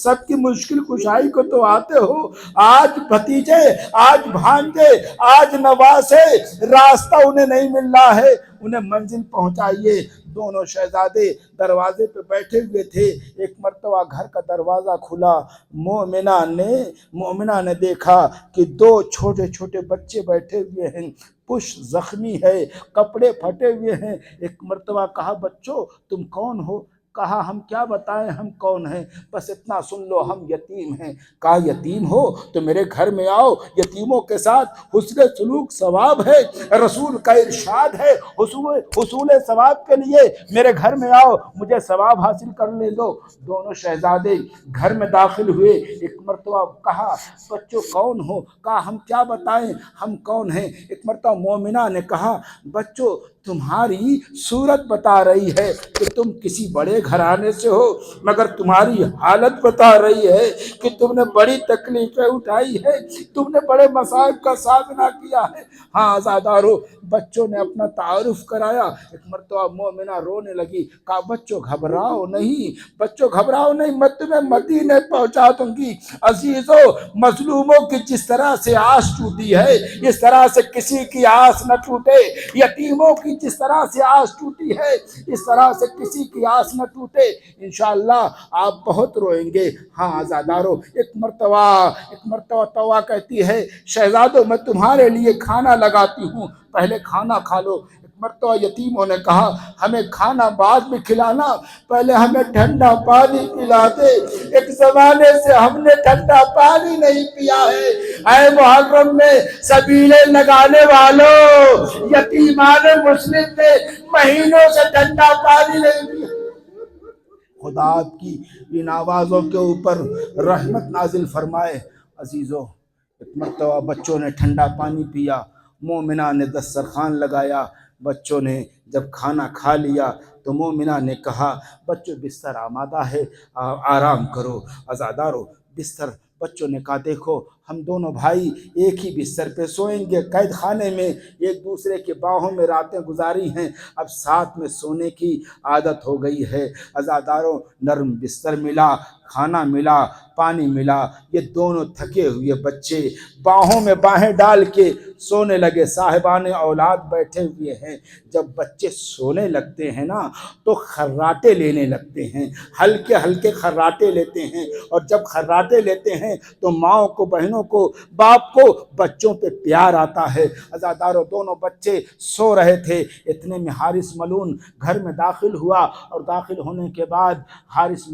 سب کی مشکل کشائی کو تو آتے ہو، آج بھتیجے، آج بھانجے، آج نواسے، راستہ انہیں نہیں مل رہا ہے، انہیں منزل پہنچائیے۔ دونوں شہزادے دروازے پہ بیٹھے ہوئے تھے، ایک مرتبہ گھر کا دروازہ کھلا، مومنہ نے دیکھا کہ دو چھوٹے چھوٹے بچے بیٹھے ہوئے ہیں، پش زخمی ہے، کپڑے پھٹے ہوئے ہیں۔ ایک مرتبہ کہا بچوں تم کون ہو؟ کہا ہم کیا بتائیں ہم کون ہیں، بس اتنا سن لو ہم یتیم ہیں۔ کہا یتیم ہو تو میرے گھر میں آؤ، یتیموں کے ساتھ حسن سلوک ثواب ہے، رسول کا ارشاد ہے حصول ثواب کے لیے میرے گھر میں آؤ، مجھے ثواب حاصل کر لے دو۔ دونوں شہزادے گھر میں داخل ہوئے، ایک مرتبہ کہا بچوں کون ہو؟ کہا ہم کیا بتائیں ہم کون ہیں۔ ایک مرتبہ مومنہ نے کہا بچوں تمہاری صورت بتا رہی ہے کہ تم کسی بڑے گھرانے سے ہو، مگر تمہاری حالت بتا رہی ہے کہ تم نے بڑی تکلیفیں اٹھائی ہے، تم نے بڑے مصائب کا سامنا کیا ہے۔ ہاں عزادارو بچوں نے اپنا تعارف کرایا، ایک مرتبہ مومنہ رونے لگی، کہا بچوں گھبراؤ نہیں، میں تمہیں مدینے پہنچا دوں گی۔ عزیزو مظلوموں کی جس طرح سے آس ٹوٹی ہے اس طرح سے کسی کی آس نہ ٹوٹے، یتیموں کی جس طرح سے آس ٹوٹی ہے اس طرح سے کسی کی آس نہ ٹوٹے، انشاءاللہ آپ بہت روئیں گے۔ ہاں عزادارو ایک مرتبہ توا کہتی ہے شہزادو میں تمہارے لیے کھانا لگاتی ہوں، پہلے کھانا کھا لو۔ ایک مرتبہ یتیموں نے کہا ہمیں کھانا بعد میں کھلانا، پہلے ہمیں ٹھنڈا پانی پلا دے، ایک زمانے سے ہم نے ٹھنڈا پانی نہیں پیا ہے۔ اے محرم میں سبیلے لگانے والوں، یتیمان مسلم نے مہینوں سے ٹھنڈا پانی نہیں پیا۔ خدا آپ کی ان آوازوں کے اوپر رحمت نازل فرمائے۔ عزیزو ایک مرتبہ بچوں نے ٹھنڈا پانی پیا، مومنہ نے دسترخوان لگایا، بچوں نے جب کھانا کھا لیا تو مومنہ نے کہا بچوں بستر آمادہ ہے، آرام کرو۔ عزادارو بستر، بچوں نے کہا دیکھو ہم دونوں بھائی ایک ہی بستر پہ سوئیں گے، قید خانے میں ایک دوسرے کے باہوں میں راتیں گزاری ہیں، اب ساتھ میں سونے کی عادت ہو گئی ہے۔ عزاداروں، نرم بستر ملا، کھانا ملا، پانی ملا، یہ دونوں تھکے ہوئے بچے باہوں میں باہیں ڈال کے سونے لگے۔ صاحبان اولاد بیٹھے ہوئے ہیں۔ جب بچے سونے لگتے ہیں نا تو خراٹے لینے لگتے ہیں، ہلکے ہلکے خراٹے لیتے ہیں، اور جب خراٹے لیتے ہیں تو ماؤں کو، بہنوں کو، باپ کو بچوں پہ پیار آتا ہے۔ عزاداروں، دونوں بچے سو رہے تھے، اتنے میں حارث ملعون گھر میں داخل ہوا، اور داخل ہونے کے بعد حارث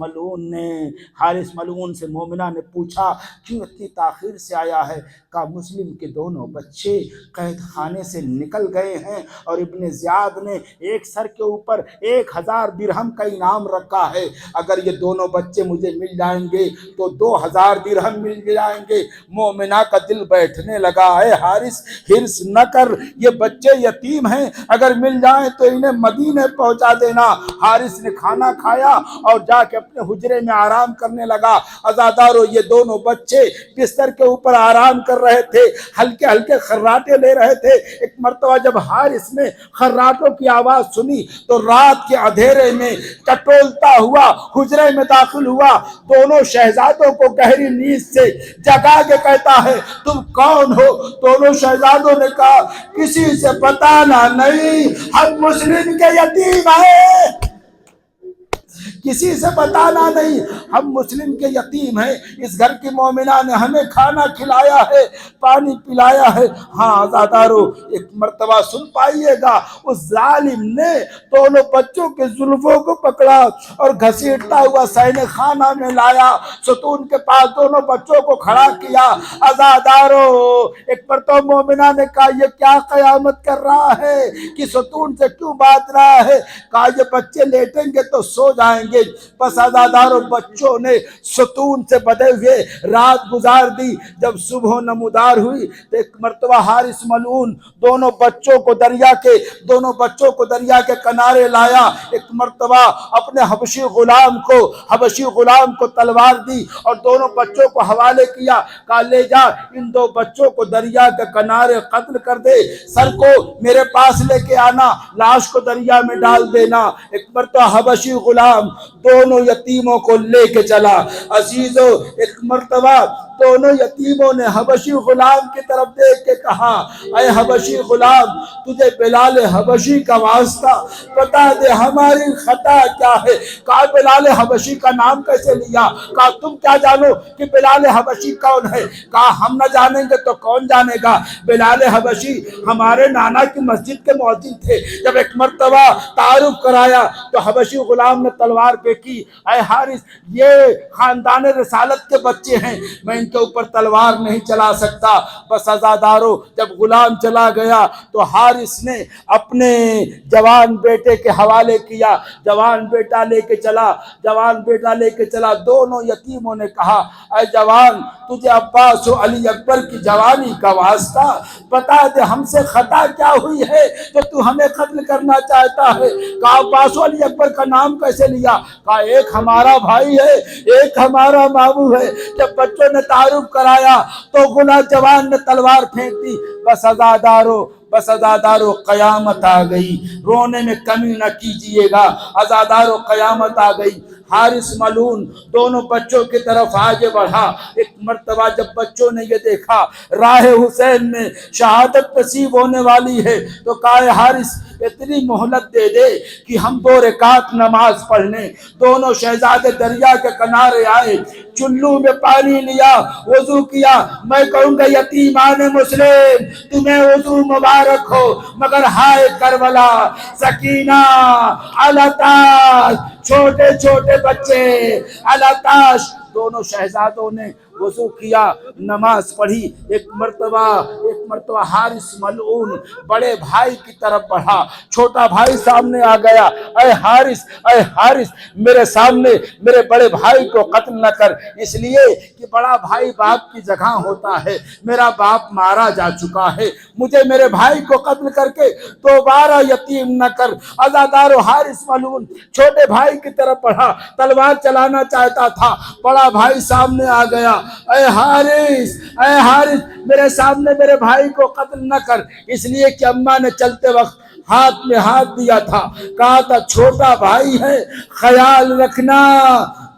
ملعون سے مومنہ نے پوچھا کیوں اتنی تاخیر سے آیا ہے؟ کہا مسلم کے دونوں بچے قید خانے سے نکل گئے ہیں، اور ابن زیاد نے ایک سر کے اوپر 1000 درہم کا انعام رکھا ہے، اگر یہ دونوں بچے مجھے مل جائیں گے تو 2000 درہم مل جائیں گے۔ مومنہ کا دل بیٹھنے لگا، اے حارث حرص نہ کر، یہ بچے یتیم ہیں، اگر مل جائیں تو انہیں مدینے پہنچا دینا۔ حارث نے کھانا کھایا اور جا کے اپنے حجرے میں آرام کرنے لگا۔ عزاداروں، یہ دونوں بچے بستر کے اوپر آرام کر رہے تھے، ہلکے ہلکے خراٹے لے رہے تھے۔ ایک مرتبہ جب حارث نے خراٹوں کی آواز سنی تو رات کے اندھیرے میں ٹٹولتا ہوا حجرے میں داخل ہوا، دونوں شہزادوں کو گہری نیند سے جگا کے کہتا ہے تم کون ہو؟ دونوں شہزادوں نے کہا کسی سے بتانا نہیں، ہم مسلم کے یتیم ہیں، کسی سے بتانا نہیں، ہم مسلم کے یتیم ہیں، اس گھر کی مومنہ نے ہمیں کھانا کھلایا ہے، پانی پلایا ہے۔ ہاں عزادارو، ایک مرتبہ سن پائیے گا، اس ظالم نے دونوں بچوں کے زلفوں کو پکڑا اور گھسیٹتا ہوا سینے خانہ میں لایا، ستون کے پاس دونوں بچوں کو کھڑا کیا۔ عزادارو، ایک مرتبہ مومنہ نے کہا یہ کیا قیامت کر رہا ہے کہ ستون سے کیوں بات رہا ہے؟ کہا یہ بچے لیٹیں گے تو سو جائیں گے۔ بس عزاداروں، بچوں نے ستون سے بدے ہوئے رات گزار دی۔ جب صبح نمودار ہوئی تو ایک مرتبہ حارث ملعون دونوں بچوں کو دریا کے کنارے لایا۔ ایک مرتبہ اپنے حبشی غلام کو تلوار دی اور دونوں بچوں کو حوالے کیا، کہا لے جا ان دو بچوں کو دریا کے کنارے قتل کر دے، سر کو میرے پاس لے کے آنا، لاش کو دریا میں ڈال دینا۔ ایک مرتبہ حبشی غلام دونوں یتیموں کو لے کے چلا۔ عزیزو، ایک مرتبہ دونوں یتیموں نے حبشی غلام کی طرف دیکھ کے کہا اے حبشی غلام، تجھے بلال حبشی کا واسطہ بتا دے ہماری خطا کیا ہے؟ کہا بلال حبشی کا نام کیسے لیا؟ کہا تم کیا جانو کہ بلال حبشی کون ہے؟ کہا ہم نہ جانیں گے تو کون جانے گا؟ بلال حبشی ہمارے نانا کی مسجد کے مؤذن تھے۔ جب ایک مرتبہ تعارف کرایا تو حبشی غلام نے تلوار پھینکی، اے حارث یہ خاندان رسالت کے بچے ہیں، میں ان کے اوپر تلوار نہیں چلا سکتا۔ بس عزادارو، جب غلام چلا گیا تو حارث نے اپنے جوان بیٹے کے حوالے کیا، جوان بیٹا لے کے چلا۔ دونوں یتیموں نے کہا اے جوان، تجھے عباس و علی اکبر کی جوانی کا واسطہ بتا دے ہم سے خطا کیا ہوئی ہے کہ تو ہمیں قتل کرنا چاہتا ہے؟ کہا عباس و علی اکبر کا نام کیسے لیا؟ کہا ایک ہمارا بھائی ہے، ایک ہمارا ماموں ہے۔ جب بچوں نے تعارف کرایا تو غلام جوان نے تلوار پھینک دی۔ بس عزادارو قیامت آ گئی، رونے میں کمی نہ کیجئے گا۔ عزادارو قیامت آ گئی۔ حارث ملعون دونوں بچوں کی طرف آگے بڑھا۔ ایک مرتبہ جب بچوں نے یہ دیکھا راہ حسین میں شہادت نصیب ہونے والی ہے تو کہا حارث اتنی مہلت دے دے کہ ہم 2 رکعت نماز پڑھ لیں۔ دونوں شہزادے دریا کے کنارے آئے، چلو میں پانی لیا، وضو کیا۔ میں کہوں گا یتیمان مسلم تمہیں وضو مبارک ہو، مگر ہائے کربلا، سکینہ، الاتاش، چھوٹے چھوٹے بچے، الاتاش۔ دونوں شہزادوں نے وضو کیا، نماز پڑھی۔ ایک مرتبہ حارث ملعون بڑے بھائی کی طرف بڑھا، چھوٹا بھائی سامنے آ گیا، اے حارث میرے سامنے میرے بڑے بھائی کو قتل نہ کر، اس لیے کہ بڑا بھائی باپ کی جگہ ہوتا ہے، میرا باپ مارا جا چکا ہے، مجھے میرے بھائی کو قتل کر کے دوبارہ یتیم نہ کر۔ عزادارو، حارث ملعون چھوٹے بھائی کی طرف بڑھا، تلوار چلانا چاہتا تھا، بڑا چھوٹا بھائی سامنے آ گیا، اے حارث میرے سامنے میرے بھائی کو قتل نہ کر، اس لیے کہ اماں نے چلتے وقت ہاتھ میں ہاتھ دیا تھا، کہا تھا چھوٹا بھائی ہے خیال رکھنا۔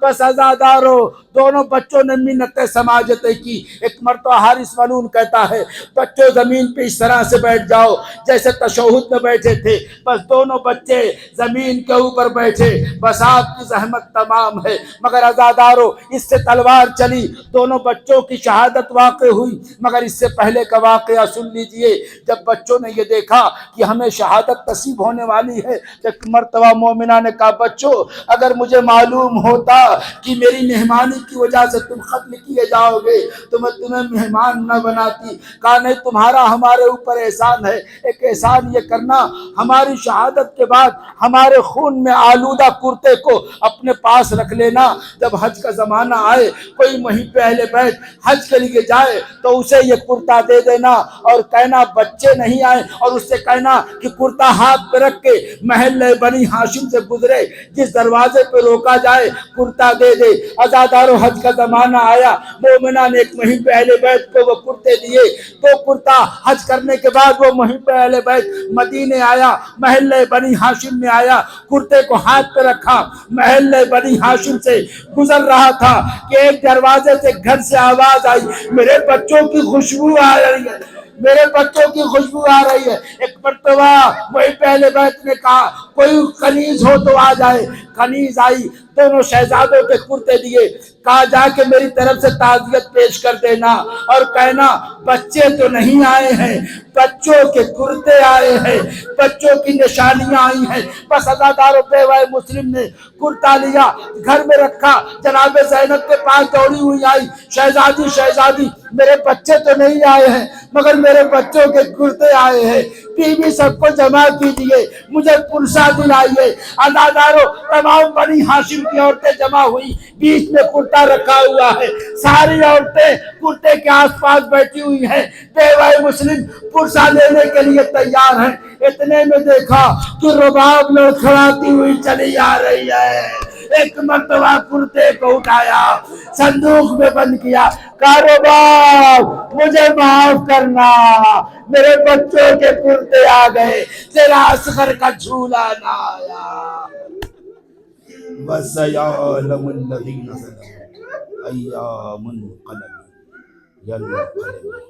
بس عزادارو، دونوں بچوں نے منتیں سماجتیں کی۔ ایک مرتبہ حارث منون کہتا ہے بچوں زمین پہ اس طرح سے بیٹھ جاؤ جیسے تشہد میں بیٹھے تھے، بس دونوں بچے زمین کے اوپر بیٹھے، بس آپ کی زحمت تمام ہے۔ مگر عزادارو اس سے تلوار چلی، دونوں بچوں کی شہادت واقع ہوئی، مگر اس سے پہلے کا واقعہ سن لیجئے۔ جب بچوں نے یہ دیکھا کہ ہمیں شہادت نصیب ہونے والی ہے، ایک مرتبہ مومنہ نے کہا بچوں اگر مجھے معلوم ہوتا کہ میری مہمانی کی وجہ سے تم قتل کیے جاؤ گے تو میں تمہیں مہمان نہ بناتی۔ کہا نہیں، تمہارا ہمارے اوپر احسان ہے، ایک احسان یہ کرنا ہماری شہادت کے بعد ہمارے خون میں آلودہ کرتے کو اپنے پاس رکھ لینا، جب حج کا زمانہ آئے کوئی وہیں پہ اہل بیت حج کے لیے جائے تو اسے یہ کرتا دے دینا اور کہنا بچے نہیں آئے، اور اس سے کہنا کہ کرتا ہاتھ پہ رکھ کے محلہ بنی ہاشم سے گزرے، جس دروازے پہ روکا جائے کرتا دے دے۔ عزادارو حج کا زمانہ آیا، مومنہ نے ایک وہیں پہ اہل بیت کو وہ کرتے دیے، تو کرتا حج کرنے کے بعد وہ وہیں پہ اہل بیت مدینے آیا، محلہ بنی ہاشم میں آیا، کرتے کو ہاتھ پہ رکھا، محلہ بنی ہاشم سے گزر رہا تھا کہ ایک دروازے سے گھر سے آواز آئی میرے بچوں کی خوشبو آ رہی ہے، میرے بچوں کی خوشبو آ رہی ہے۔ ایک مرتبہ وہی پہلے بیت نے کہا کوئی کنیز ہو تو آ جائے، کنیز آئی، دونوں شہزادوں کے کرتے دیے، کہا جا کے میری طرف سے تعزیت پیش کر دینا اور کہنا بچے تو نہیں آئے ہیں، بچوں کے کرتے آئے ہیں، بچوں کی نشانیاں آئی ہیں۔ بس عزادارو بیوہ مسلم نے کرتا لیا، گھر میں رکھا، جناب زینب کے پاس دوڑی ہوئی آئی، شہزادی میرے بچے تو نہیں آئے ہیں مگر میرے بچوں کے کرتے آئے ہیں، بیوی سب کو جمع کیجئے، مجھے پرسہ دلائیے۔ عزادارو تمام بنی ہاشم کی عورتیں جمع ہوئی، بیچ میں کرتا رکھا ہوا ہے، ساری عورتیں کرتے کے آس پاس بیٹھی ہوئی ہیں، بیوہ مسلم پرسہ لینے کے لیے تیار ہیں۔ اتنے میں دیکھا کہ رباب لڑکھڑاتی ہوئی چلی آ رہی ہے، ایک مرتبہ کرتے کو اٹھایا، صندوق میں بند کیا، کاروبار مجھے معاف کرنا، میرے بچوں کے کرتے آ گئے، تیرا اصغر کا جھولا نہ آیا۔ وَسَيَعْلَمُ الَّذِينَ ظَلَمُوا أَيَّ مُنْقَلَبٍ يَنْقَلِبُونَ